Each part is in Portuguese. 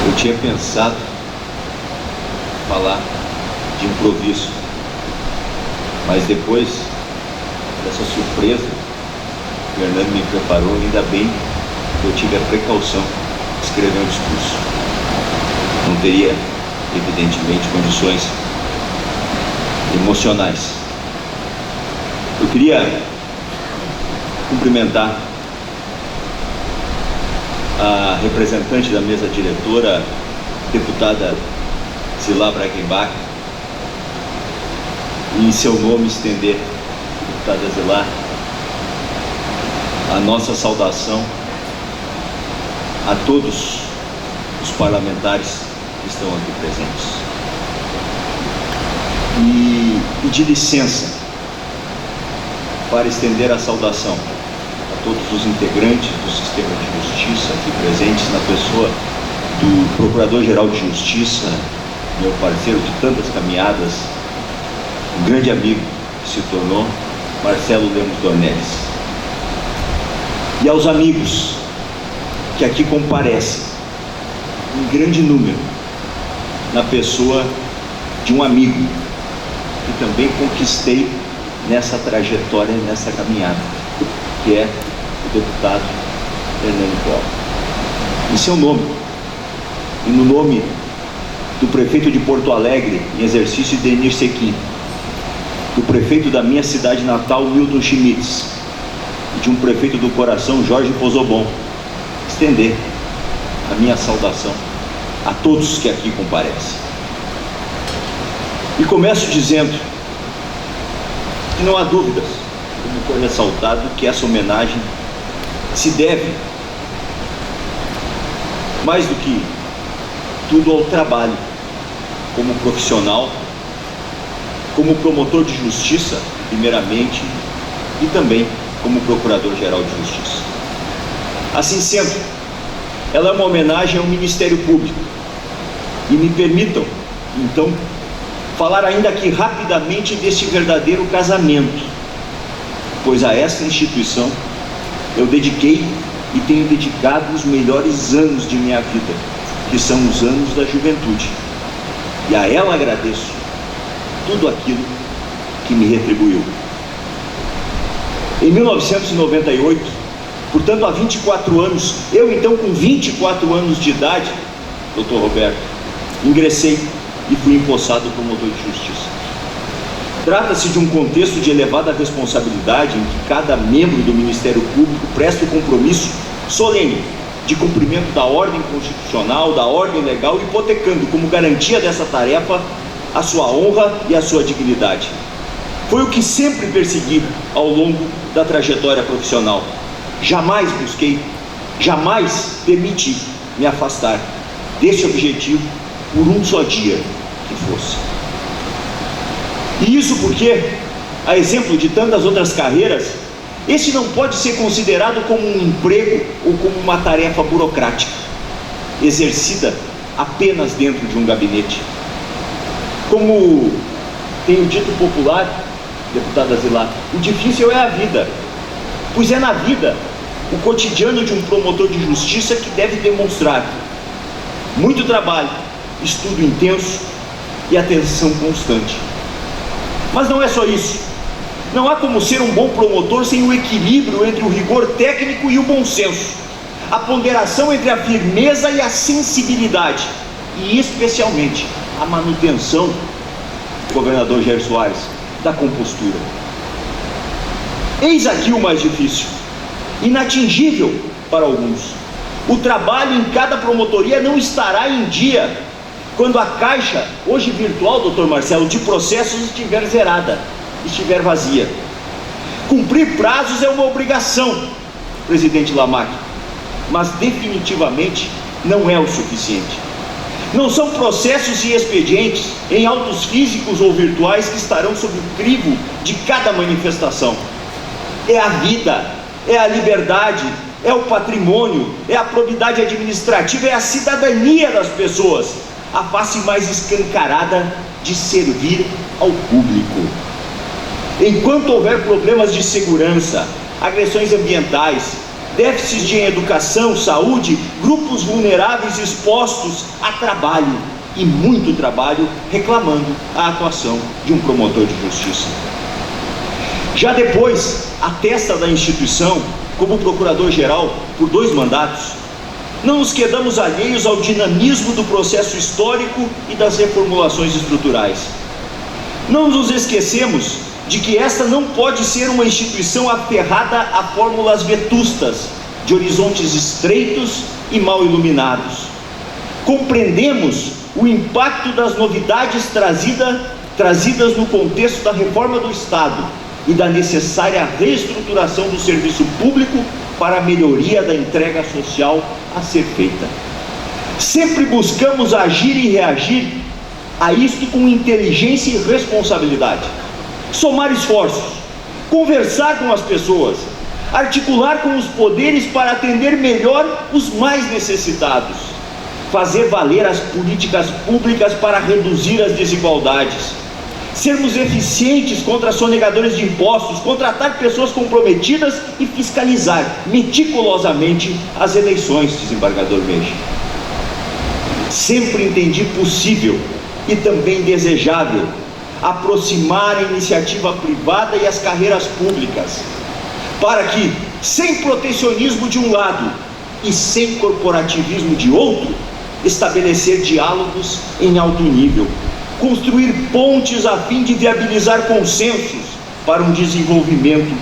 Eu tinha pensado falar de improviso, mas depois dessa surpresa que o Hernando me preparou, ainda bem que eu tive a precaução de escrever um discurso. Não teria, evidentemente, condições emocionais. Eu queria cumprimentar a representante da mesa diretora, deputada Zilá Bragenbach, e em seu nome estender, deputada Zilá, a nossa saudação a todos os parlamentares que estão aqui presentes. E pedir licença para estender a saudação a todos os integrantes do sistema de justiça aqui presentes, na pessoa do Procurador-Geral de Justiça, meu parceiro de tantas caminhadas, um grande amigo que se tornou, Marcelo Lemos Dornelles. E aos amigos que aqui comparecem, em grande número, na pessoa de um amigo que também conquistei nessa trajetória, nessa caminhada, que é o deputado Hernando Collor. Em seu nome, e no nome do prefeito de Porto Alegre, em exercício, Denir Sequim, do prefeito da minha cidade natal, Milton Schmitz, e de um prefeito do coração, Jorge Pozobon, estender a minha saudação a todos que aqui comparecem. E começo dizendo que não há dúvidas, como foi ressaltado, que essa homenagem se deve, mais do que tudo, ao trabalho como profissional, como promotor de justiça, primeiramente, e também como Procurador-Geral de Justiça. Assim sendo, ela é uma homenagem ao Ministério Público. E me permitam, então, falar ainda aqui rapidamente deste verdadeiro casamento, pois a esta instituição eu dediquei e tenho dedicado os melhores anos de minha vida, que são os anos da juventude. E a ela agradeço tudo aquilo que me retribuiu. Em 1998, portanto há 24 anos, eu então com 24 anos de idade, doutor Roberto, ingressei e fui empossado promotor de justiça. Trata-se de um contexto de elevada responsabilidade em que cada membro do Ministério Público presta o compromisso solene de cumprimento da ordem constitucional, da ordem legal, hipotecando como garantia dessa tarefa a sua honra e a sua dignidade. Foi o que sempre persegui ao longo da trajetória profissional. Jamais busquei, jamais permiti me afastar desse objetivo por um só dia que fosse. E isso porque, a exemplo de tantas outras carreiras, esse não pode ser considerado como um emprego ou como uma tarefa burocrática, exercida apenas dentro de um gabinete. Como tem o dito popular, deputada Zilá, o difícil é a vida, pois é na vida, o cotidiano de um promotor de justiça, que deve demonstrar muito trabalho, estudo intenso e atenção constante. Mas não é só isso. Não há como ser um bom promotor sem o equilíbrio entre o rigor técnico e o bom senso, a ponderação entre a firmeza e a sensibilidade, e especialmente a manutenção, governador Jair Soares, da compostura. Eis aqui o mais difícil, inatingível para alguns. O trabalho em cada promotoria não estará em dia quando a caixa, hoje virtual, doutor Marcelo, de processos estiver zerada, estiver vazia. Cumprir prazos é uma obrigação, presidente Lamarck, mas definitivamente não é o suficiente. Não são processos e expedientes em autos físicos ou virtuais que estarão sob o crivo de cada manifestação. É a vida, é a liberdade, é o patrimônio, é a probidade administrativa, é a cidadania das pessoas, a face mais escancarada de servir ao público. Enquanto houver problemas de segurança, agressões ambientais, déficits em educação, saúde, grupos vulneráveis expostos a trabalho, e muito trabalho, reclamando a atuação de um promotor de justiça. Já depois, atesta da instituição, como procurador-geral por 2 mandatos, não nos quedamos alheios ao dinamismo do processo histórico e das reformulações estruturais. Não nos esquecemos de que esta não pode ser uma instituição aferrada a fórmulas vetustas, de horizontes estreitos e mal iluminados. Compreendemos o impacto das novidades trazidas no contexto da reforma do Estado e da necessária reestruturação do serviço público para a melhoria da entrega social a ser feita. Sempre buscamos agir e reagir a isto com inteligência e responsabilidade. Somar esforços, conversar com as pessoas, articular com os poderes para atender melhor os mais necessitados, fazer valer as políticas públicas para reduzir as desigualdades, sermos eficientes contra sonegadores de impostos, contratar pessoas comprometidas e fiscalizar meticulosamente as eleições, desembargador Meixa. Sempre entendi possível e também desejável aproximar a iniciativa privada e as carreiras públicas, para que, sem protecionismo de um lado e sem corporativismo de outro, estabelecer diálogos em alto nível, construir pontes a fim de viabilizar consensos para um desenvolvimento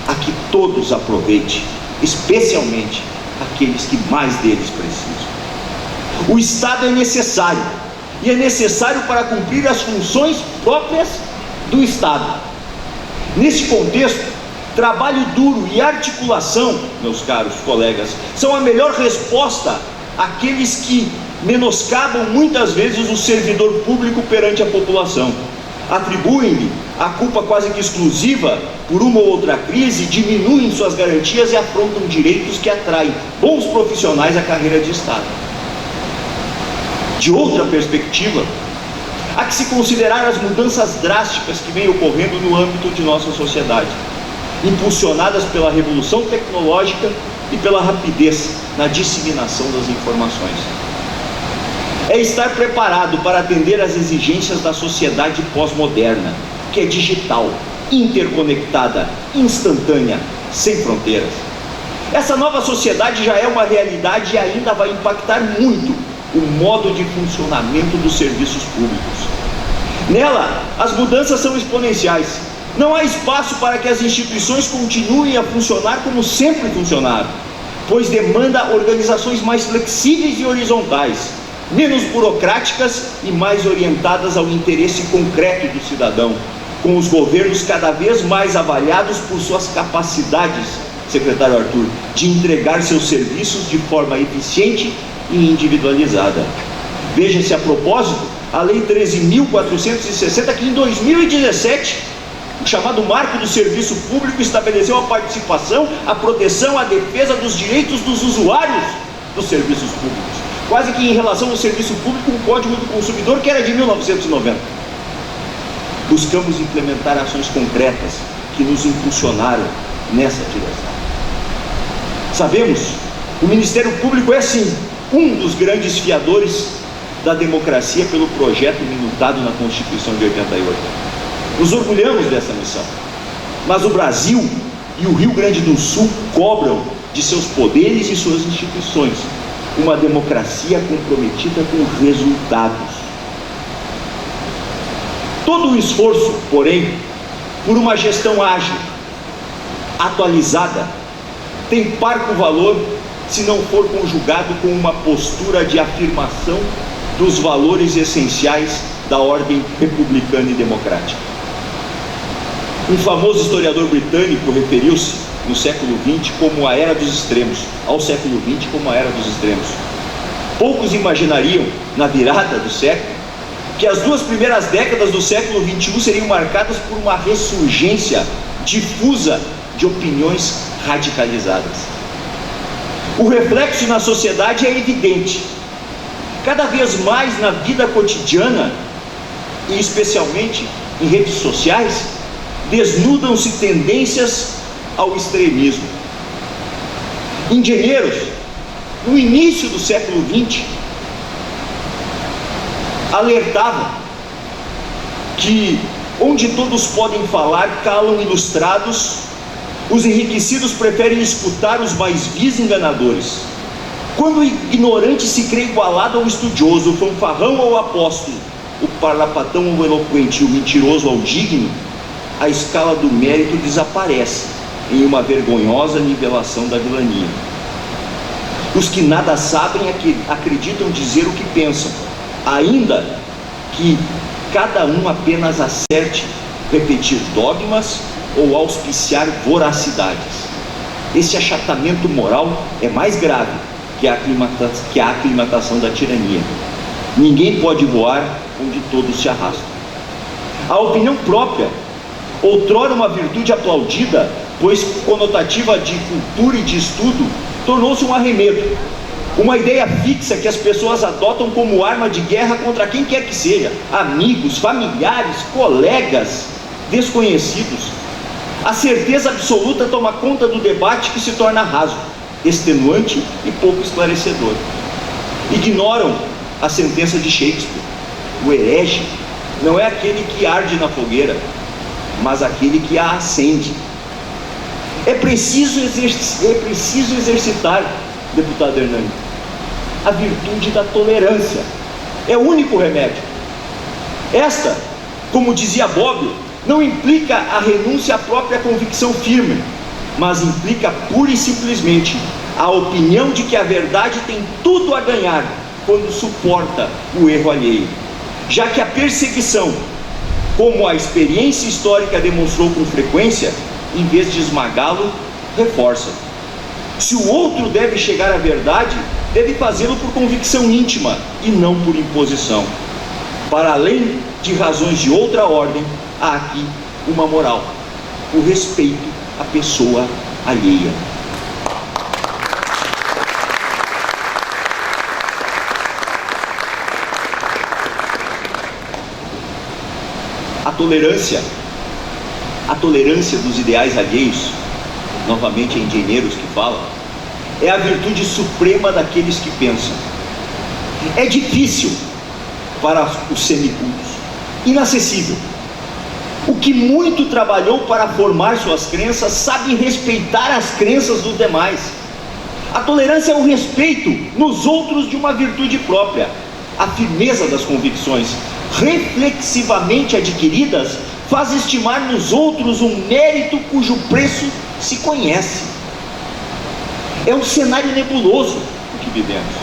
a que todos aproveitem, especialmente aqueles que mais deles precisam. O Estado é necessário, e é necessário para cumprir as funções próprias do Estado. Nesse contexto, trabalho duro e articulação, meus caros colegas, são a melhor resposta àqueles que menoscabam muitas vezes o servidor público perante a população. Atribuem-lhe a culpa quase que exclusiva por uma ou outra crise, diminuem suas garantias e afrontam direitos que atraem bons profissionais à carreira de Estado. De outra perspectiva, há que se considerar as mudanças drásticas que vêm ocorrendo no âmbito de nossa sociedade, impulsionadas pela revolução tecnológica e pela rapidez na disseminação das informações. É estar preparado para atender às exigências da sociedade pós-moderna, que é digital, interconectada, instantânea, sem fronteiras. Essa nova sociedade já é uma realidade e ainda vai impactar muito o modo de funcionamento dos serviços públicos. Nela, as mudanças são exponenciais. Não há espaço para que as instituições continuem a funcionar como sempre funcionaram, pois demanda organizações mais flexíveis e horizontais, menos burocráticas e mais orientadas ao interesse concreto do cidadão, com os governos cada vez mais avaliados por suas capacidades, secretário Arthur, de entregar seus serviços de forma eficiente e individualizada. Veja-se a propósito a Lei 13.460, que em 2017, o chamado Marco do Serviço Público, estabeleceu a participação, a proteção, a defesa dos direitos dos usuários dos serviços públicos. Quase que em relação ao serviço público, um Código do Consumidor que era de 1990. Buscamos implementar ações concretas que nos impulsionaram nessa direção. Sabemos, o Ministério Público é sim um dos grandes fiadores da democracia pelo projeto minutado na Constituição de 88. Nos orgulhamos dessa missão, mas o Brasil e o Rio Grande do Sul cobram de seus poderes e suas instituições uma democracia comprometida com resultados. Todo o esforço, porém, por uma gestão ágil, atualizada, tem parco valor se não for conjugado com uma postura de afirmação dos valores essenciais da ordem republicana e democrática. Um famoso historiador britânico referiu-se no século XX como a Era dos Extremos, ao século XX como a Era dos Extremos. Poucos imaginariam, na virada do século, que as 2 primeiras décadas do século XXI seriam marcadas por uma ressurgência difusa de opiniões radicalizadas. O reflexo na sociedade é evidente. Cada vez mais na vida cotidiana, e especialmente em redes sociais, desnudam-se tendências ao extremismo. Engenheiros, no início do século XX, alertavam que onde todos podem falar, calam ilustrados, os enriquecidos preferem escutar os mais vis enganadores. Quando o ignorante se crê igualado ao estudioso, o fanfarrão ao apóstolo, o parlapatão ao eloquente e o mentiroso ao digno, a escala do mérito desaparece em uma vergonhosa nivelação da vilania. Os que nada sabem acreditam dizer o que pensam, ainda que cada um apenas acerte repetir dogmas ou auspiciar voracidades. Esse achatamento moral é mais grave que a aclimatação da tirania. Ninguém pode voar onde todos se arrastam. A opinião própria, outrora uma virtude aplaudida, pois conotativa de cultura e de estudo, tornou-se um arremedo, uma ideia fixa que as pessoas adotam como arma de guerra contra quem quer que seja, amigos, familiares, colegas, desconhecidos. A certeza absoluta toma conta do debate, que se torna raso, extenuante e pouco esclarecedor. Ignoram a sentença de Shakespeare: o herege não é aquele que arde na fogueira, mas aquele que a acende. É preciso exercitar, deputado Hernani, a virtude da tolerância. É o único remédio. Esta, como dizia Bobbio, não implica a renúncia à própria convicção firme, mas implica pura e simplesmente a opinião de que a verdade tem tudo a ganhar quando suporta o erro alheio, já que a perseguição, como a experiência histórica demonstrou com frequência, em vez de esmagá-lo, reforça. Se o outro deve chegar à verdade, deve fazê-lo por convicção íntima e não por imposição. Para além de razões de outra ordem, há aqui uma moral: o respeito à pessoa alheia. A tolerância dos ideais alheios, novamente é Engenheiros que fala, é a virtude suprema daqueles que pensam. É difícil para os semicultos, inacessível. O que muito trabalhou para formar suas crenças sabe respeitar as crenças dos demais. A tolerância é o respeito nos outros de uma virtude própria, a firmeza das convicções, reflexivamente adquiridas, faz estimar nos outros um mérito cujo preço se conhece. É um cenário nebuloso o que vivemos,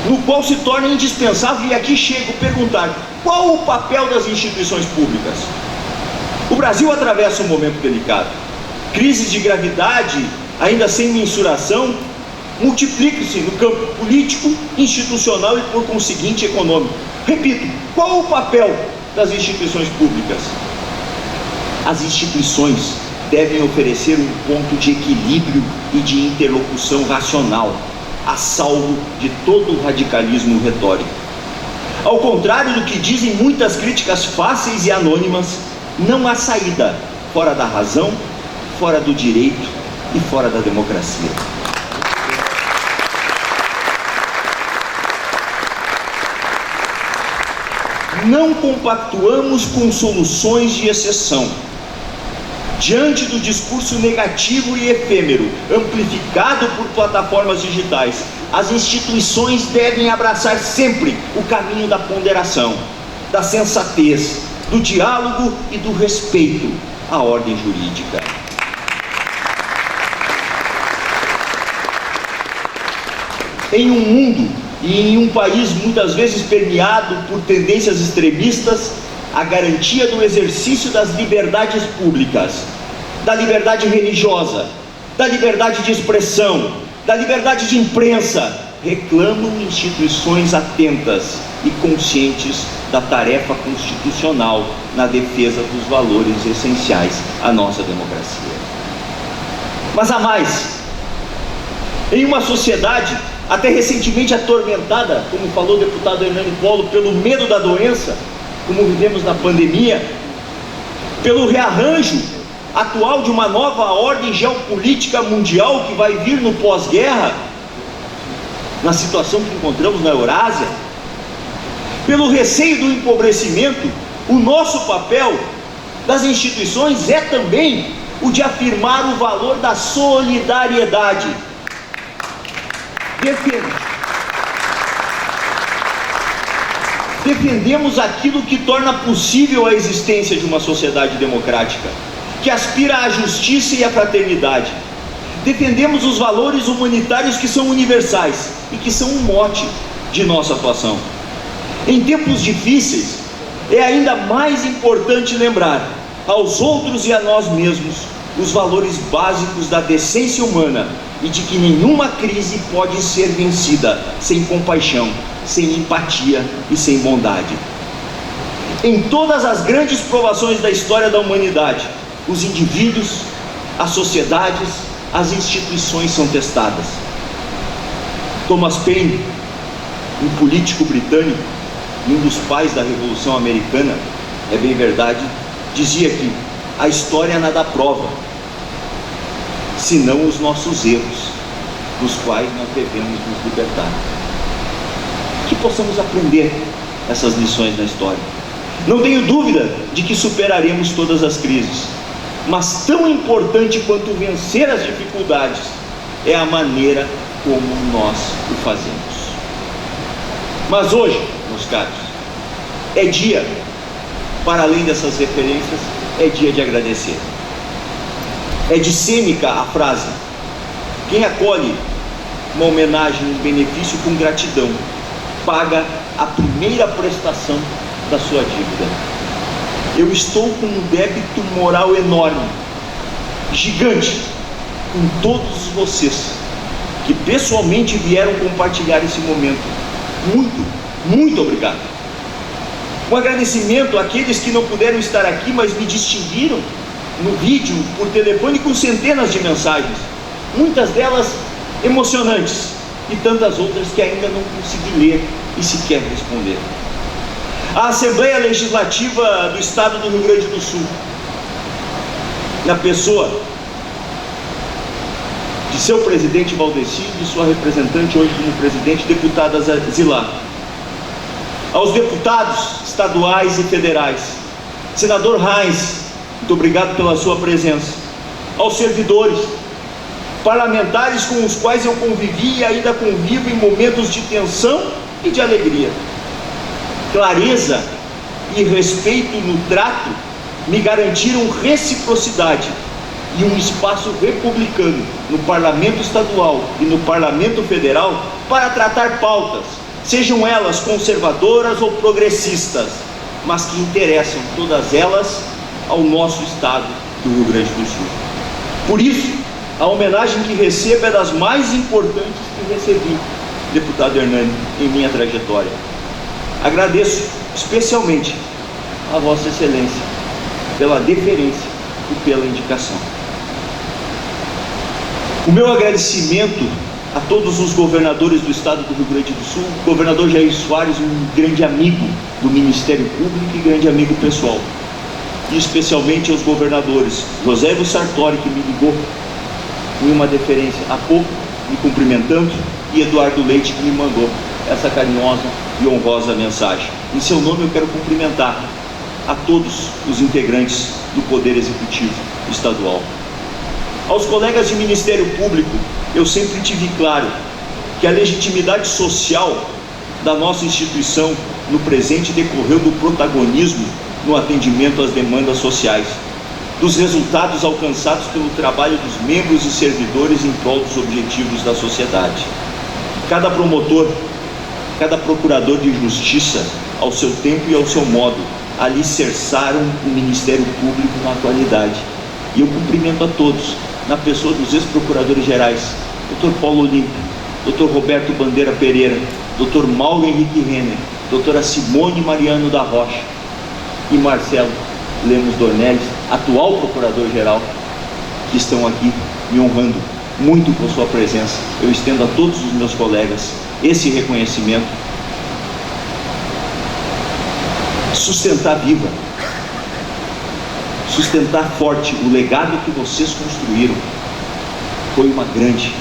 no qual se torna indispensável, e aqui chego a perguntar: qual o papel das instituições públicas? O Brasil atravessa um momento delicado. Crises de gravidade, ainda sem mensuração, multiplicam-se no campo político, institucional e, por conseguinte, econômico. Repito, qual o papel das instituições públicas? As instituições devem oferecer um ponto de equilíbrio e de interlocução racional, a salvo de todo o radicalismo retórico. Ao contrário do que dizem muitas críticas fáceis e anônimas, não há saída fora da razão, fora do direito e fora da democracia. Não compactuamos com soluções de exceção. Diante do discurso negativo e efêmero, amplificado por plataformas digitais, as instituições devem abraçar sempre o caminho da ponderação, da sensatez, do diálogo e do respeito à ordem jurídica. Em um mundo e em um país muitas vezes permeado por tendências extremistas, a garantia do exercício das liberdades públicas, da liberdade religiosa, da liberdade de expressão, da liberdade de imprensa, reclamam instituições atentas e conscientes da tarefa constitucional na defesa dos valores essenciais à nossa democracia. Mas há mais. Em uma sociedade até recentemente atormentada, como falou o deputado Hernani Polo, pelo medo da doença, como vivemos na pandemia, pelo rearranjo atual de uma nova ordem geopolítica mundial que vai vir no pós-guerra, na situação que encontramos na Eurásia, pelo receio do empobrecimento, o nosso papel das instituições é também o de afirmar o valor da solidariedade. Defendemos aquilo que torna possível a existência de uma sociedade democrática, que aspira à justiça e à fraternidade. Defendemos os valores humanitários que são universais e que são um mote de nossa atuação. Em tempos difíceis, é ainda mais importante lembrar aos outros e a nós mesmos os valores básicos da decência humana e de que nenhuma crise pode ser vencida sem compaixão, sem empatia e sem bondade. Em todas as grandes provações da história da humanidade, os indivíduos, as sociedades, as instituições são testadas. Thomas Paine, um político britânico e um dos pais da Revolução Americana, é bem verdade, dizia que a história nada prova, senão os nossos erros, dos quais nós devemos nos libertar. Que possamos aprender essas lições na história. Não tenho dúvida de que superaremos todas as crises, mas tão importante quanto vencer as dificuldades é a maneira como nós o fazemos. Mas hoje, meus caros, é dia, para além dessas referências, é dia de agradecer. É de Sêneca a frase: quem acolhe uma homenagem, um benefício com gratidão, paga a primeira prestação da sua dívida. Eu estou com um débito moral enorme, gigante, com todos vocês que pessoalmente vieram compartilhar esse momento. Muito, muito obrigado. Um agradecimento àqueles que não puderam estar aqui, mas me distinguiram no vídeo, por telefone, com centenas de mensagens, muitas delas emocionantes, e tantas outras que ainda não consegui ler e sequer responder. A Assembleia Legislativa do Estado do Rio Grande do Sul, na pessoa de seu presidente Valdeci e de sua representante hoje como presidente, deputada Zilá. Aos deputados estaduais e federais, senador Reins, muito obrigado pela sua presença. Aos servidores, parlamentares com os quais eu convivi e ainda convivo em momentos de tensão e de alegria. Clareza e respeito no trato me garantiram reciprocidade e um espaço republicano no Parlamento Estadual e no Parlamento Federal para tratar pautas, sejam elas conservadoras ou progressistas, mas que interessam todas elas ao nosso estado do Rio Grande do Sul. Por isso, a homenagem que recebo é das mais importantes que recebi, deputado Hernani, em minha trajetória. Agradeço especialmente a Vossa Excelência pela deferência e pela indicação. O meu agradecimento a todos os governadores do estado do Rio Grande do Sul, o governador Jair Soares, um grande amigo do Ministério Público e grande amigo pessoal, e especialmente aos governadores José Ivo Sartori, que me ligou em uma deferência há pouco, me cumprimentando, e Eduardo Leite, que me mandou essa carinhosa e honrosa mensagem. Em seu nome eu quero cumprimentar a todos os integrantes do Poder Executivo Estadual. Aos colegas de Ministério Público, eu sempre tive claro que a legitimidade social da nossa instituição no presente decorreu do protagonismo no atendimento às demandas sociais, dos resultados alcançados pelo trabalho dos membros e servidores em prol dos objetivos da sociedade. Cada promotor, cada procurador de justiça, ao seu tempo e ao seu modo, alicerçaram o Ministério Público na atualidade. E eu cumprimento a todos, na pessoa dos ex-procuradores gerais, Dr. Paulo Olímpio, Dr. Roberto Bandeira Pereira, Dr. Mauro Henrique Renner, Doutora Simone Mariano da Rocha e Marcelo Lemos Dornelles, atual procurador-geral, que estão aqui me honrando muito com sua presença. Eu estendo a todos os meus colegas esse reconhecimento. Sustentar viva sustentar forte o legado que vocês construíram foi uma grande,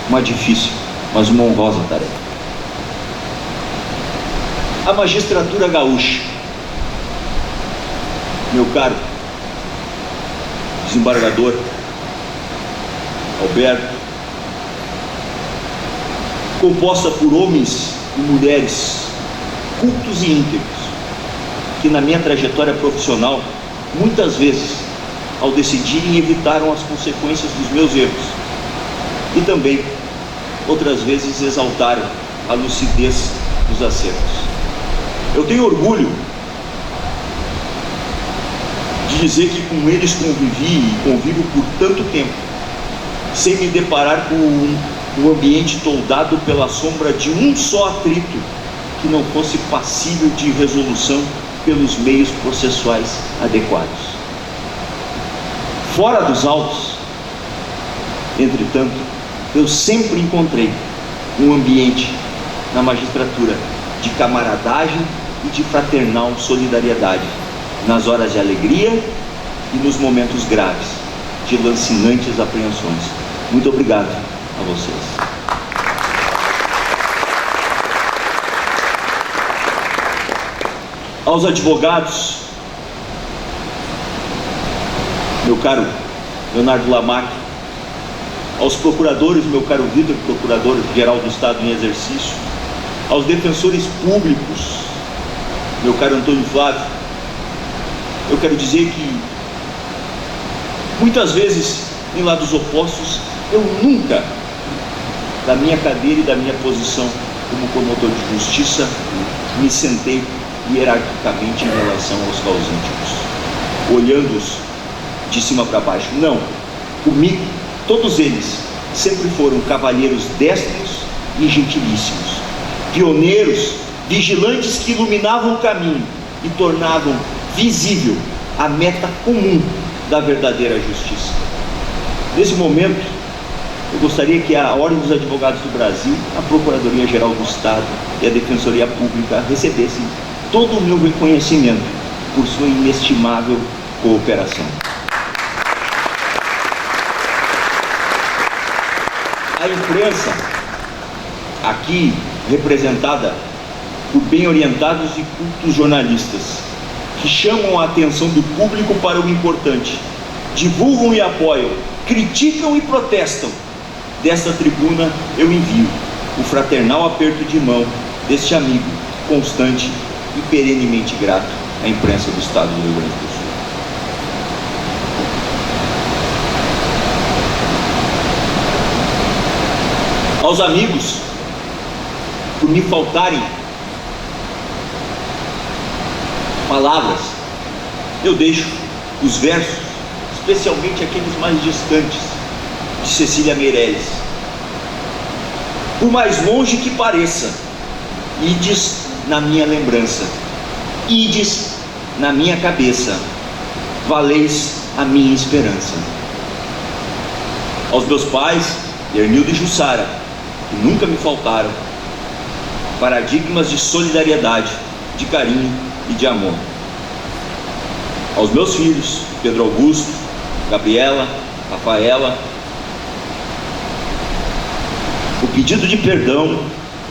uma difícil, mas uma honrosa tarefa. A magistratura gaúcha, meu caro desembargador Alberto, composta por homens e mulheres cultos e íntegros, que na minha trajetória profissional, muitas vezes, ao decidirem, evitaram as consequências dos meus erros, e também, outras vezes, exaltaram a lucidez dos acertos. Eu tenho orgulho de dizer que com eles convivi e convivo por tanto tempo, sem me deparar com um ambiente toldado pela sombra de um só atrito que não fosse passível de resolução pelos meios processuais adequados. Fora dos autos, entretanto, eu sempre encontrei um ambiente na magistratura de camaradagem e de fraternal solidariedade, nas horas de alegria e nos momentos graves de lancinantes apreensões. Muito obrigado a vocês. Aos advogados, meu caro Leonardo Lamac, aos procuradores, meu caro Vitor, procurador-geral do Estado em exercício, aos defensores públicos, meu caro Antônio Flávio, eu quero dizer que muitas vezes, em lados opostos, eu nunca, da minha cadeira e da minha posição como promotor de justiça, me sentei hierarquicamente em relação aos causânticos, olhando-os de cima para baixo. Não, comigo, todos eles sempre foram cavalheiros destros e gentilíssimos, pioneiros, vigilantes que iluminavam o caminho e tornavam visível a meta comum da verdadeira justiça. Nesse momento, eu gostaria que a Ordem dos Advogados do Brasil, a Procuradoria-Geral do Estado e a Defensoria Pública recebessem todo o meu reconhecimento por sua inestimável cooperação. A imprensa, aqui representada por bem orientados e cultos jornalistas, que chamam a atenção do público para o importante, divulgam e apoiam, criticam e protestam. Desta tribuna eu envio o fraternal aperto de mão deste amigo constante e perenemente grato à imprensa do Estado do Rio Grande do Sul. Aos amigos, por me faltarem palavras, eu deixo os versos, especialmente aqueles mais distantes, de Cecília Meirelles. Por mais longe que pareça, ides na minha lembrança, ides na minha cabeça, valeis a minha esperança. Aos meus pais, Ernildo e Jussara, que nunca me faltaram, paradigmas de solidariedade, de carinho e de amor. Aos meus filhos, Pedro Augusto, Gabriela, Rafaela, o pedido de perdão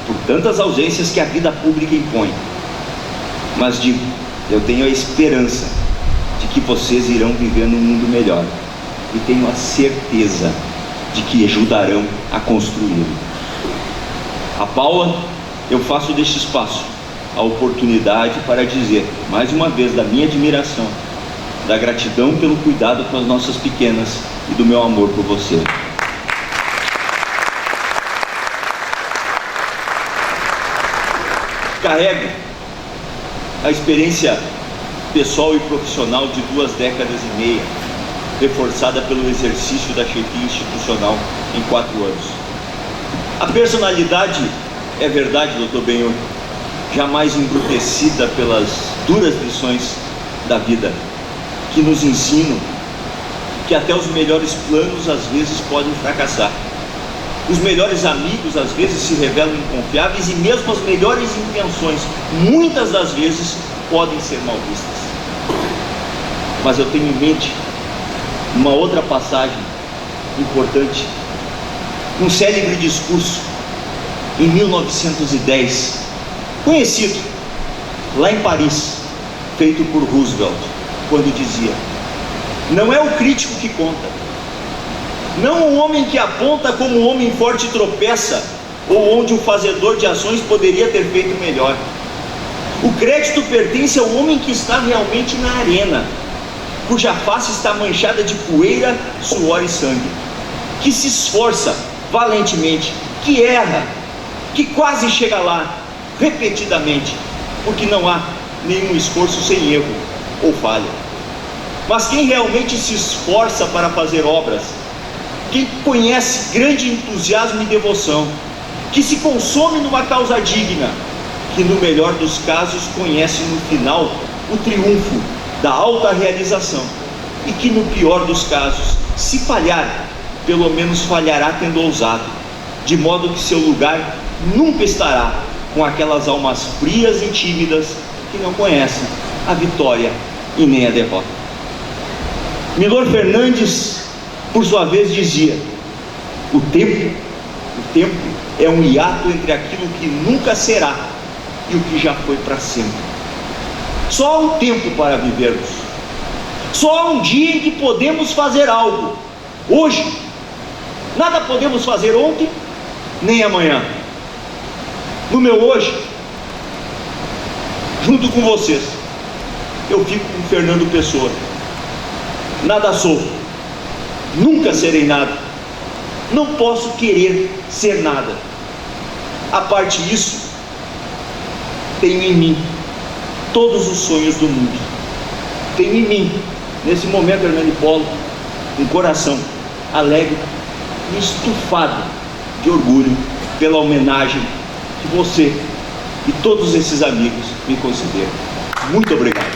por tantas ausências que a vida pública impõe. Mas digo, eu tenho a esperança de que vocês irão viver num mundo melhor, e tenho a certeza de que ajudarão a construí-lo. A Paula, eu faço deste espaço a oportunidade para dizer, mais uma vez, da minha admiração, da gratidão pelo cuidado com as nossas pequenas e do meu amor por você. Carrego a experiência pessoal e profissional de 2 décadas e meia, reforçada pelo exercício da chefia institucional em 4 anos. A personalidade, é verdade, doutor Benhur, jamais embrutecida pelas duras lições da vida, que nos ensinam que até os melhores planos às vezes podem fracassar. Os melhores amigos às vezes se revelam inconfiáveis, e mesmo as melhores intenções, muitas das vezes, podem ser mal vistas. mas eu tenho em mente uma outra passagem importante, um célebre discurso em 1910, conhecido lá em Paris, feito por Roosevelt, quando dizia: não é o crítico que conta, não o homem que aponta como o homem forte tropeça, ou onde o fazedor de ações poderia ter feito melhor. O crédito pertence ao homem que está realmente na arena, cuja face está manchada de poeira, suor e sangue, que se esforça valentemente, que erra, que quase chega lá, repetidamente, porque não há nenhum esforço sem erro ou falha. Mas quem realmente se esforça para fazer obras, quem conhece grande entusiasmo e devoção, que se consome numa causa digna, que no melhor dos casos conhece no final o triunfo da alta realização, e que no pior dos casos, se falhar, pelo menos falhará tendo ousado, de modo que seu lugar nunca estará com aquelas almas frias e tímidas que não conhecem a vitória e nem a derrota. Milor Fernandes, por sua vez, dizia: o tempo é um hiato entre aquilo que nunca será e o que já foi para sempre. Só há um tempo para vivermos, só há um dia em que podemos fazer algo, hoje. Nada podemos fazer ontem, nem amanhã. No meu hoje, junto com vocês, eu fico com Fernando Pessoa. Nada sou, nunca serei nada, não posso querer ser nada. A parte disso, tenho em mim todos os sonhos do mundo. Tenho em mim, nesse momento, Hernani Polo, um coração alegre e estufado de orgulho pela homenagem que você e todos esses amigos me consideram. Muito obrigado.